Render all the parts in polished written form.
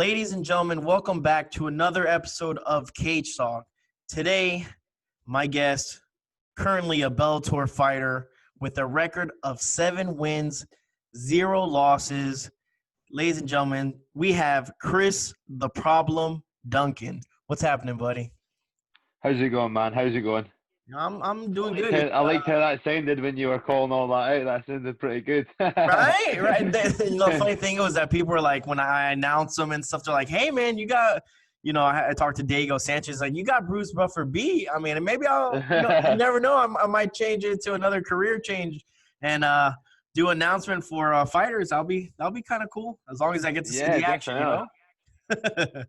Ladies and gentlemen, welcome back to another episode of Cage Talk. Today, my guest, currently a Bellator fighter with a record of 7 wins, 0 losses. Ladies and gentlemen, we have Chris the Problem Duncan. What's happening, buddy? How's it going, man? How's it going? I'm doing good. I liked how that sounded when you were calling all that out. That sounded pretty good. Right. The funny thing was that people were like, when I announce them and stuff, they're like, "Hey, man, you got." I talked to Diego Sanchez, like, you got Bruce Buffer B. I mean, maybe you never know. I might change it to another career change and do announcement for fighters. That'll be kind of cool as long as I get to see the action.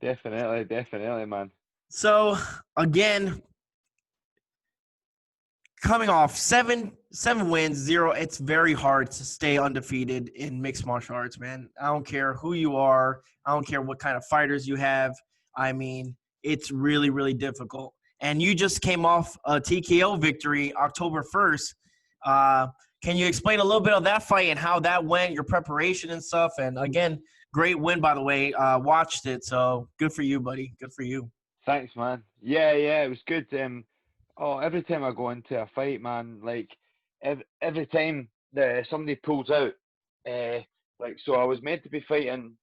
Definitely, man. So again, coming off seven wins, 0. It's very hard to stay undefeated in mixed martial arts, man. I don't care who you are. I don't care what kind of fighters you have. I mean, it's really, really difficult. And you just came off a TKO victory October 1st. Can you explain a little bit of that fight and how that went, your preparation and stuff? And again, great win, by the way. Watched it, so good for you, buddy. Good for you. Thanks, man. Yeah, it was good. Every time I go into a fight, man, like every time somebody pulls out, so I was meant to be fighting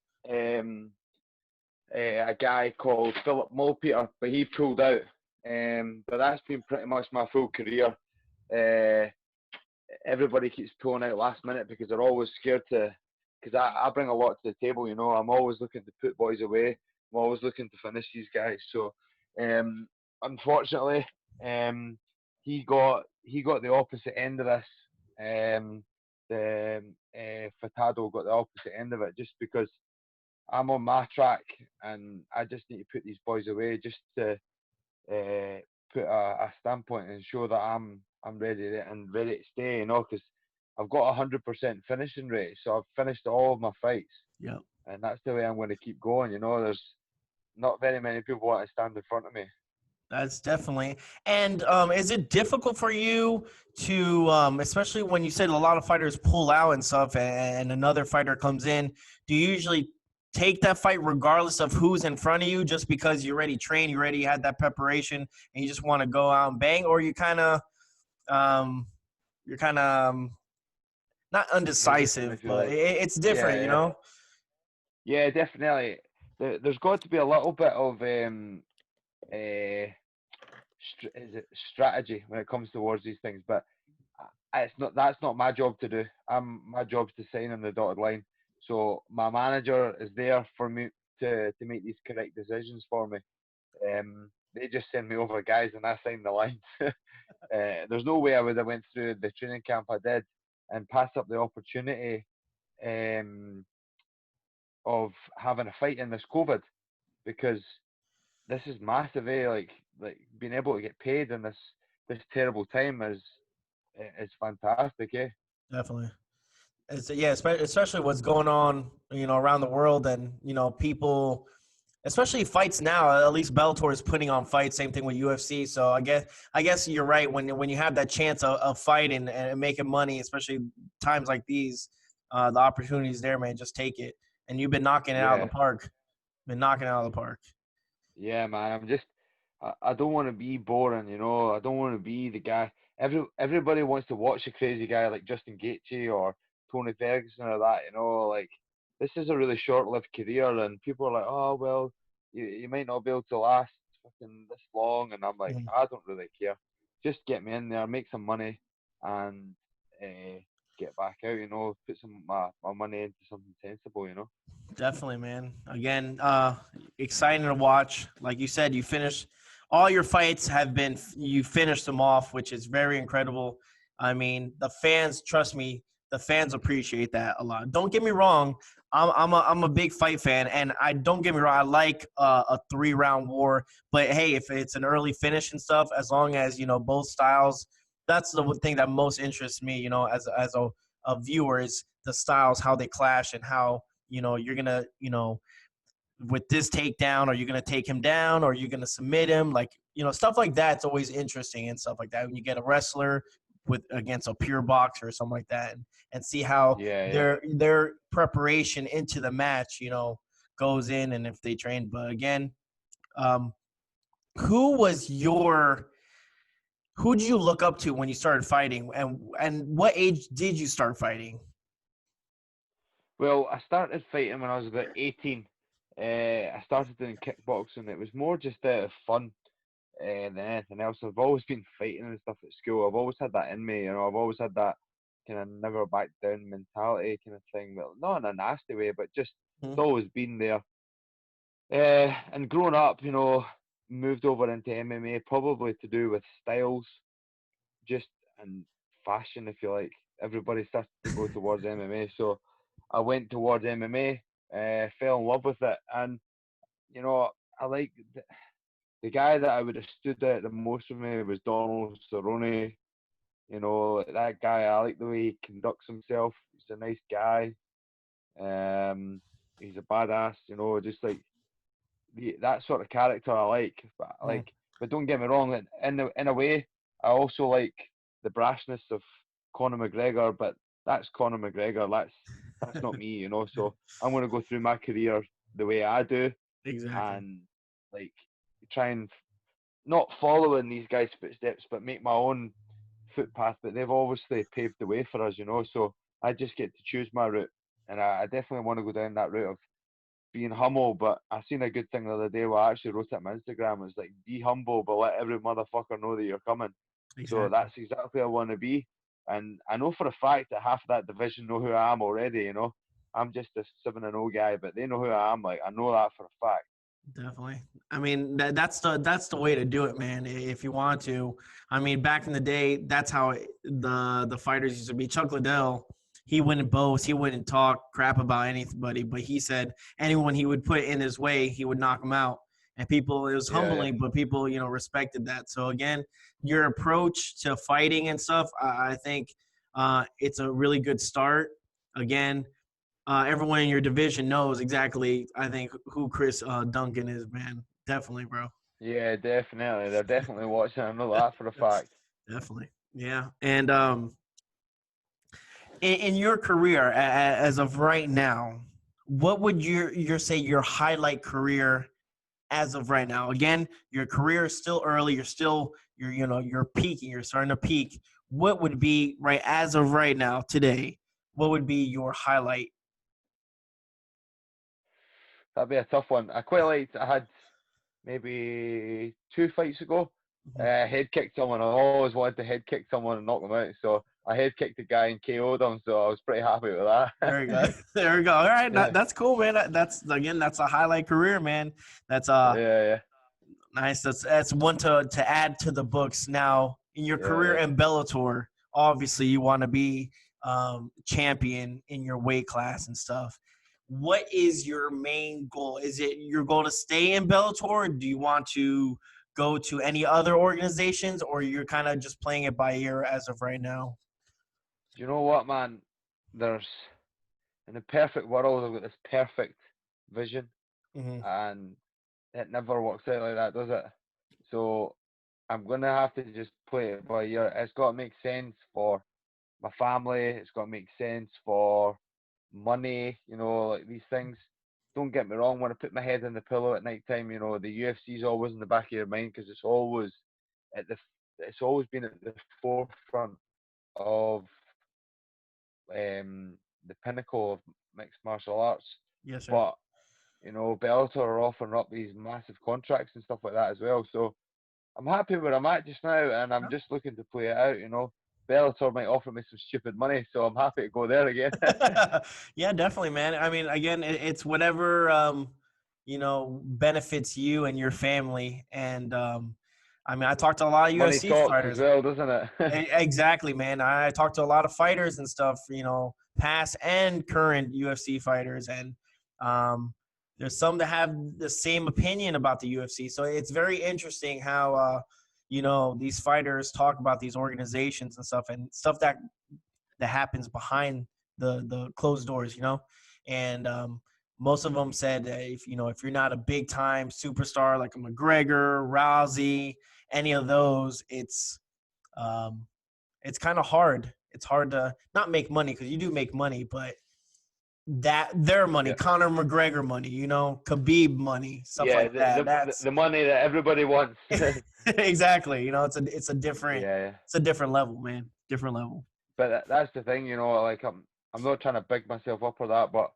a guy called Philip Mulpeter, but he pulled out. But that's been pretty much my full career. Everybody keeps pulling out last minute because they're always scared because I bring a lot to the table, I'm always looking to put boys away. I'm always looking to finish these guys. So, unfortunately, he got the opposite end of this. Furtado got the opposite end of it just because I'm on my track and I just need to put these boys away just to put a standpoint and show that I'm ready to stay, because I've got 100% finishing rate, so I've finished all of my fights. Yeah. And that's the way I'm going to keep going. There's not very many people want to stand in front of me. That's definitely. And is it difficult for you to, especially when you said a lot of fighters pull out and stuff and another fighter comes in, do you usually take that fight regardless of who's in front of you just because you already trained, you already had that preparation, and you just want to go out and bang? Or you kind of not undecisive, but it's different, Yeah, definitely. There's got to be a little bit of strategy when it comes towards these things, but that's not my job to do. My job's to sign on the dotted line. So my manager is there for me to make these correct decisions for me. They just send me over guys and I sign the lines. There's no way I would have went through the training camp I did and passed up the opportunity of having a fight in this COVID, because this is massive, like being able to get paid in this terrible time is fantastic, Definitely. Especially what's going on, around the world, and people, especially fights now. At least Bellator is putting on fights. Same thing with UFC. So I guess you're right when you have that chance of fighting and making money, especially times like these, the opportunities there, man. Just take it. And you've been knocking it out of the park. Yeah, man. I don't want to be boring, I don't want to be the guy. Everybody wants to watch a crazy guy like Justin Gaethje or Tony Ferguson or that, like this is a really short-lived career, and people are like, oh well, you might not be able to last fucking this long, and I'm like, I don't really care. Just get me in there, make some money, and get back out, put some my money into something sensible, Definitely, man. Again, exciting to watch. Like you said, you finished all your fights you finished them off, which is very incredible. I mean, the fans, trust me, the fans appreciate that a lot. Don't get me wrong, I'm a big fight fan, and don't get me wrong, I like a 3-round war. But hey, if it's an early finish and stuff, as long as both styles, that's the thing that most interests me. As a viewer, is the styles, how they clash, and how you're gonna with this takedown, are you gonna take him down, or are you gonna submit him? Like stuff like that. It's always interesting and stuff like that when you get a wrestler against a pure boxer or something like that, and see how their preparation into the match, goes in and if they train. But again, um, who was your who did you look up to when you started fighting, and what age did you start fighting? Well, I started fighting when I was about 18. I started doing kickboxing. It was more just out of fun than anything else. I've always been fighting and stuff at school. I've always had that in me. I've always had that kind of never back down mentality kind of thing. Well, not in a nasty way, but just Hmm. it's always been there. And growing up, moved over into MMA, probably to do with styles, just and fashion, if you like. Everybody started to go towards MMA, so I went towards MMA, fell in love with it, and I like the guy that I would have stood out the most for me was Donald Cerrone. That guy, I like the way he conducts himself. He's a nice guy. Um, he's a badass. Just like that sort of character I like. But don't get me wrong. In a way, I also like the brashness of Conor McGregor. But that's Conor McGregor. That's not me. So I'm going to go through my career the way I do, Exactly. and like try and not follow in these guys' footsteps, but make my own footpath. But they've obviously paved the way for us. So I just get to choose my route, and I definitely want to go down that route of being humble. But I seen a good thing the other day where I actually wrote it on my Instagram. It was like, be humble, but let every motherfucker know that you're coming. So Exactly. that's exactly what I want to be. And I know for a fact that half of that division know who I am already. I'm just a 7-0 guy, but they know who I am. Like, I know that for a fact. Definitely. I mean, that's the way to do it, man. If you want to, I mean, back in the day, that's how the fighters used to be. Chuck Liddell, he wouldn't boast, he wouldn't talk crap about anybody, but he said anyone he would put in his way, he would knock them out. And people, it was Yeah, yeah. humbling, but people, respected that. So again, your approach to fighting and stuff, I think it's a really good start. Again, everyone in your division knows exactly, I think, who Chris Duncan is, man. Definitely, bro. Yeah, definitely. They're definitely watching. I know that for a fact. Definitely. Yeah. And in your career as of right now, what would your say your highlight career as of right now? Again, your career is still early. You're peaking. You're starting to peak. What would be right as of right now today? What would be your highlight? That'd be a tough one. I quite liked. I had maybe 2 fights ago. Mhm. Head kicked someone. I always wanted to head kick someone and knock them out. So I head kicked a guy and KO'd him. So I was pretty happy with that. There you go. There you go. All right, Yeah, that's cool, man. That's a highlight career, man. That's yeah, nice. That's one to add to the books. Now, in your yeah, career yeah. in Bellator, obviously you want to be champion in your weight class and stuff. What is your main goal? Is it your goal to stay in Bellator? Or do you want to go to any other organizations, or you're kind of just playing it by ear as of right now? Do you know what, man? There's in the perfect world, I've got this perfect vision, Hmm. and it never works out like that, does it? So I'm gonna have to just play it by ear. It's got to make sense for my family. It's got to make sense for money. Like these things. Don't get me wrong. When I put my head in the pillow at night time, the UFC is always in the back of your mind because at the it's always been at the forefront of the pinnacle of mixed martial arts. Yes, sir. But Bellator are offering up these massive contracts and stuff like that as well. So I'm happy where I'm at just now, and I'm just looking to play it out. Bellator might offer me some stupid money, so I'm happy to go there again. Yeah, definitely, man. I mean, again, it's whatever benefits you and your family. And I mean, I talked to a lot of Money UFC talks as fighters. well, doesn't it? Exactly, man. I talked to a lot of fighters and stuff, past and current UFC fighters, and um, there's some that have the same opinion about the UFC. So it's very interesting how these fighters talk about these organizations and stuff that happens behind the closed doors, and most of them said that if you're not a big time superstar like a McGregor, Rousey, any of those, um, it's kind of hard. It's hard to not make money because you do make money, but that their money, Yeah. Conor McGregor money, Khabib money, stuff Yeah, like that. That's the money that everybody wants. exactly. Yeah, it's a different level, man. Different level. but that's the thing, like I'm not trying to big myself up or that, but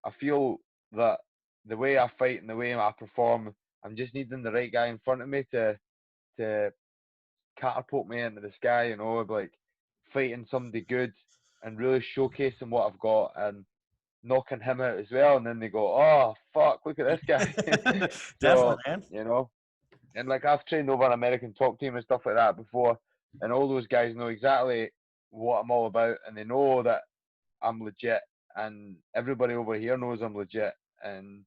I feel that the way I fight and the way I perform, I'm just needing the right guy in front of me to catapult me into the sky, like fighting somebody good and really showcasing what I've got and knocking him out as well. And then they go, oh, fuck, look at this guy. Definitely, So, man. and like I've trained over an American top team and stuff like that before, and all those guys know exactly what I'm all about, and they know that I'm legit, and everybody over here knows I'm legit, and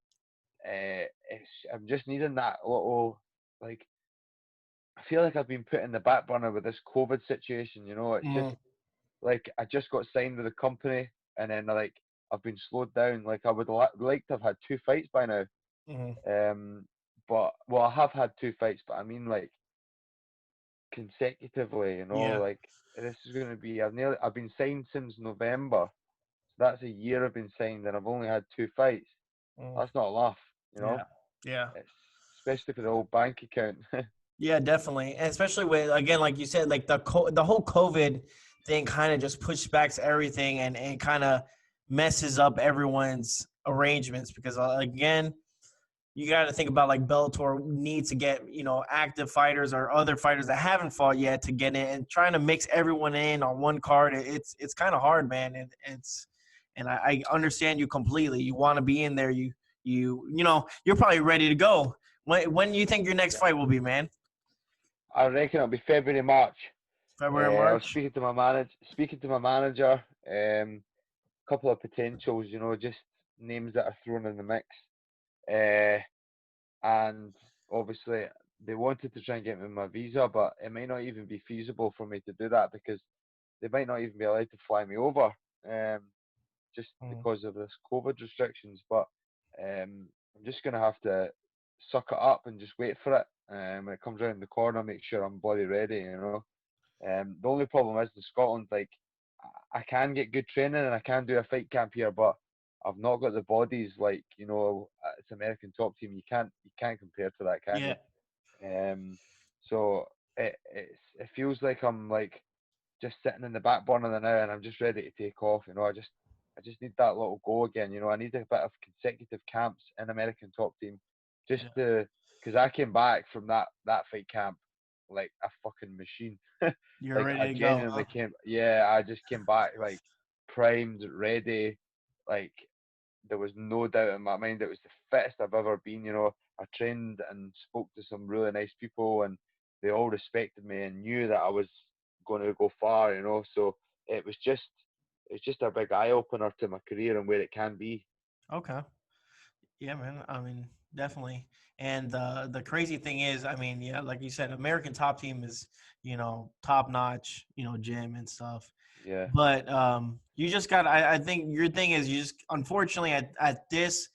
I'm just needing that little, like, I feel like I've been put in the back burner with this COVID situation. It's just Mhm, like I just got signed with a company, and then like I've been slowed down. Like I would like to have had 2 fights by now. mhm. But well, I have had 2 fights, but I mean like consecutively. Yeah. Like this is going to be. I've been signed since November. So that's a year I've been signed, and I've only had 2 fights. Mm, That's not enough. yeah. Yeah. It's especially for the old bank account. Yeah, definitely. And especially with, again, like you said, like the whole COVID thing kind of just pushed back everything, and kind of messes up everyone's arrangements because, again, you got to think about like Bellator needs to get, active fighters or other fighters that haven't fought yet to get in, and trying to mix everyone in on one card. It's kind of hard, man. And I understand you completely. You want to be in there. You're probably ready to go. When do you think your next Yeah. fight will be, man? I reckon it'll be February, March. February, I was March? speaking to my manager. Couple of potentials, just names that are thrown in the mix. Uh, and obviously they wanted to try and get me my visa, but it might not even be feasible for me to do that because they might not even be allowed to fly me over, just Mm, because of this COVID restrictions. But I'm just gonna have to suck it up and just wait for it. When it comes around the corner, make sure I'm bloody ready. The only problem is in Scotland, like I can get good training and I can do a fight camp here, but I've not got the bodies like it's American top team. You can't compare to that, can yeah, you? So it feels like I'm like just sitting in the back burner now, and I'm just ready to take off. I just need that little go again. I need a bit of consecutive camps in American top team, just yeah. to because I came back from that fight camp like a fucking machine. You're Like ready I to go, huh? genuinely yeah, I just came back like primed, ready. Like there was no doubt in my mind it was the fittest I've ever been. I trained and spoke to some really nice people, and they all respected me and knew that I was going to go far. So it was just it's just a big eye opener to my career and where it can be. Okay. Yeah, man. I mean, definitely. And the crazy thing is, I mean, yeah, like you said, American Top Team is, top notch, gym and stuff. Yeah, But you just got. I think your thing is you just, unfortunately, at this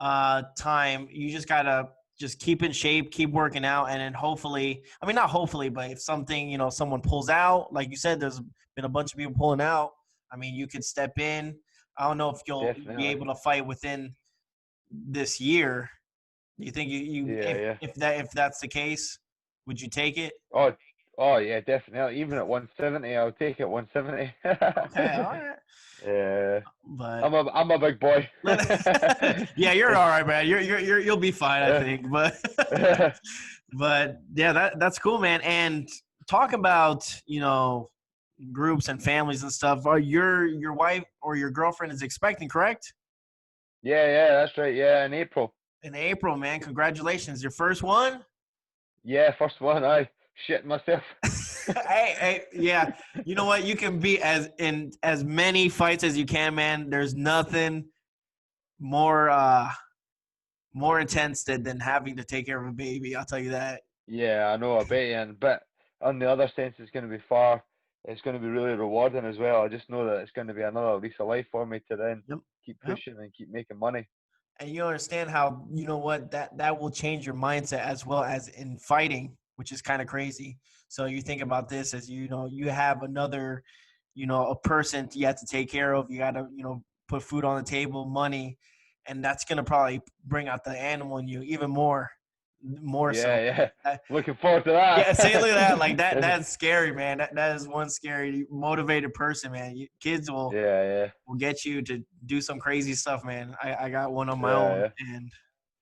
time, you just gotta just keep in shape, keep working out, and then hopefully, I mean, not hopefully, but if something, someone pulls out, like you said, there's been a bunch of people pulling out. I mean, you could step in. I don't know if you'll be definitely. able to fight within this year. Do you think you Yeah, yeah. if that's the case, would you take it? Oh, oh yeah, definitely. Even at 170, I'll take it 170. Okay, all right. Yeah, But I'm a big boy. yeah, you're all right, man. You'll be fine, I think. But but yeah, that's cool, man. And talk about groups and families and stuff. Are your wife or your girlfriend is expecting, correct? Yeah, yeah, that's right. Yeah, in April. In April, man. Congratulations, your first one. Yeah, first one. I shit myself. Hey, yeah. You know what? You can be as many fights as you can, man. There's nothing more more intense than having to take care of a baby. I'll tell you that. Yeah, I know. I bet you. But on the other sense, it's going to be far. It's going to be really rewarding as well. I just know that it's going to be another lease of life for me to then Yep. keep Yep. pushing and keep making money. And you understand how, what, that will change your mindset as well as in fighting, which is kind of crazy. So you think about this as you have another, a person you have to take care of. You got to put food on the table, money, and that's gonna probably bring out the animal in you even more so. Yeah. Uh, Looking forward to yeah, see, look at that. Like that. that's scary, man. That is one scary, motivated person, man. Kids Yeah. will get you to do some crazy stuff, man. I got one on my own, Yeah. and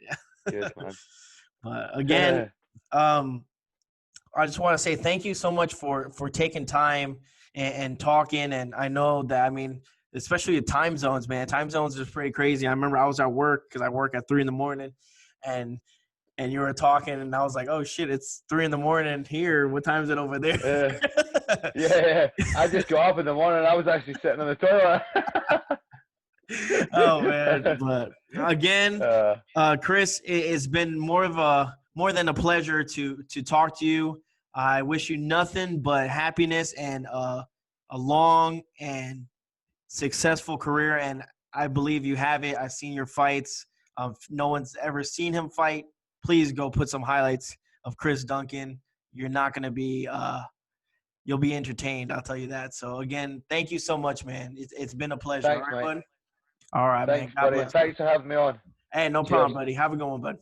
yeah. Good man. But again, I just want to say thank you so much for taking time and talking. And I know that, I mean, especially the time zones, man. Time zones is pretty crazy. I remember I was at work because I work at 3 a.m, and you were talking, and I was like, oh shit, it's 3 a.m here. What time is it over there? Yeah. I just got up in the morning. I was actually sitting on the toilet. Oh man! But again, Chris, it's been more than a pleasure to talk to you. I wish you nothing but happiness and a long and successful career, and I believe you have it. I've seen your fights. If no one's ever seen him fight, please go put some highlights of Chris Duncan. You're not going to be you'll be entertained, I'll tell you that. So again, thank you so much, man. It's been a pleasure. Thanks, all right, mate. bud? All right, Thanks, man. God buddy. bless. Thanks for having me on. Hey, no Cheers. problem, buddy. Have a good one, bud.